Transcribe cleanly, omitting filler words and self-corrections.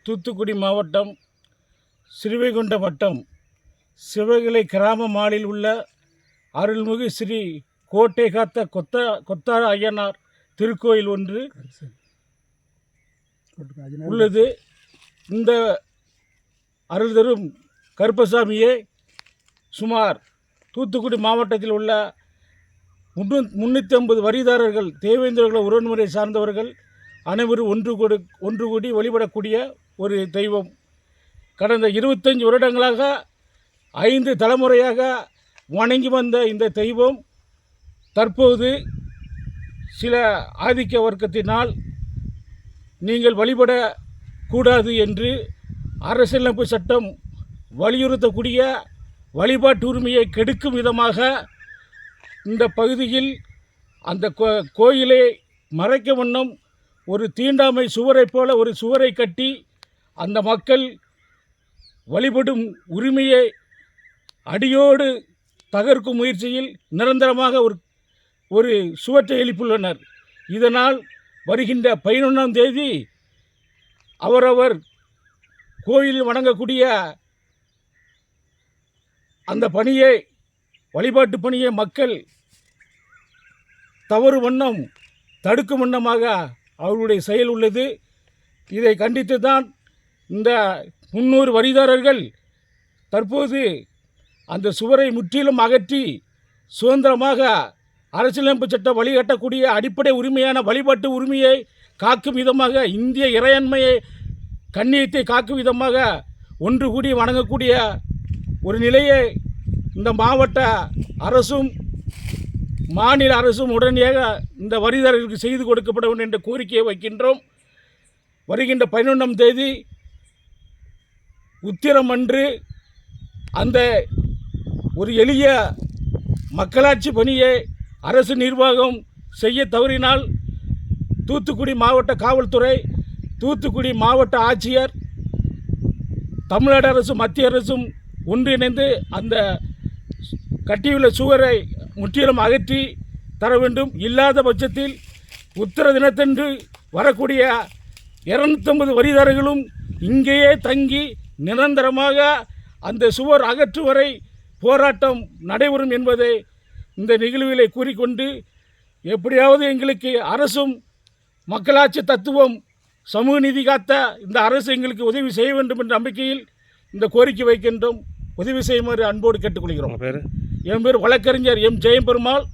தூத்துக்குடி மாவட்டம் ஸ்ரீவைகுண்டம் வட்டம் சிவகிளை கிராம மாலில் உள்ள அருள்மிகு ஸ்ரீ கோட்டை காத்த கொத்தா ஐயனார் திருக்கோயில் ஒன்று உள்ளது. இந்த அருள் தரும் கருப்பசாமியே சுமார் தூத்துக்குடி மாவட்டத்தில் உள்ள 350 வரிதாரர்கள் தேவேந்திரகுல உறவுமுறை சார்ந்தவர்கள் அனைவரும் ஒன்று கூடி வழிபடக்கூடிய ஒரு தெய்வம். கடந்த 25 வருடங்களாக 5 தலைமுறையாக வணங்கி வந்த இந்த தெய்வம் தற்போது சில ஆதிக்க வர்க்கத்தினால் நீங்கள் வழிபடக்கூடாது என்று அரசியலமைப்பு சட்டம் வலியுறுத்தக்கூடிய வழிபாட்டு உரிமையை கெடுக்கும் விதமாக இந்த பகுதியில் அந்த கோயிலை மறைக்க வண்ணம் ஒரு தீண்டாமை சுவரைப் போல ஒரு சுவரை கட்டி அந்த மக்கள் வழிபடும் உரிமையை அடியோடு தகர்க்கும் முயற்சியில் நிரந்தரமாக ஒரு சுவற்றை எழுப்பியுள்ளனர். இதனால் வருகின்ற 11ஆம் தேதி அவரவர் கோயிலில் வணங்கக்கூடிய அந்த பணியை வழிபாட்டு பணியை மக்கள் தவறு வண்ணம் தடுக்கும் வண்ணமாக அவர்களுடைய செயல் உள்ளது. இதை கண்டித்து தான் இந்த 300 வரிதாரர்கள் தற்போது அந்த சுவரை முற்றிலும் அகற்றி சுதந்திரமாக அரசியலமைப்பு சட்டம் வழிகாட்டக்கூடிய அடிப்படை உரிமையான வழிபாட்டு உரிமையை காக்கும் விதமாக இந்திய இறையாண்மையை கண்ணியத்தை காக்கும் விதமாக ஒன்று கூடி வணங்கக்கூடிய ஒரு நிலையை இந்த மாவட்ட அரசும் மாநில அரசும் உடனடியாக இந்த வரிதாரர்களுக்கு செய்து கொடுக்கப்பட வேண்டும் என்ற கோரிக்கையை வைக்கின்றோம். வருகின்ற 11ஆம் தேதி உத்திரம் அன்று அந்த ஒரு எளிய மக்களாட்சி பணியை அரசு நிர்வாகம் செய்ய தவறினால் தூத்துக்குடி மாவட்ட காவல்துறை, தூத்துக்குடி மாவட்ட ஆட்சியர், தமிழ்நாடு அரசும் மத்திய அரசும் ஒன்றிணைந்து அந்த கட்டியுள்ள சுவரை முற்றிலும் அகற்றி தர வேண்டும். இல்லாத பட்சத்தில் உத்தர தினத்தன்று வரக்கூடிய 250 வரிதாரர்களும் இங்கேயே தங்கி நிரந்தரமாக அந்த சுவர் அகற்று வரை போராட்டம் நடைபெறும் என்பதை இந்த நிகழ்வுகளை கூறிக்கொண்டு, எப்படியாவது எங்களுக்கு அரசும் மக்களாட்சி தத்துவம் சமூக நீதி காத்த இந்த அரசு எங்களுக்கு உதவி செய்ய வேண்டும் என்ற நம்பிக்கையில் இந்த கோரிக்கை வைக்கின்றோம். உதவி செய்யுமாறு அன்போடு கேட்டுக்கொள்கிறோம். என் பேர் வழக்கறிஞர் எம் ஜெயம்பெருமாள்.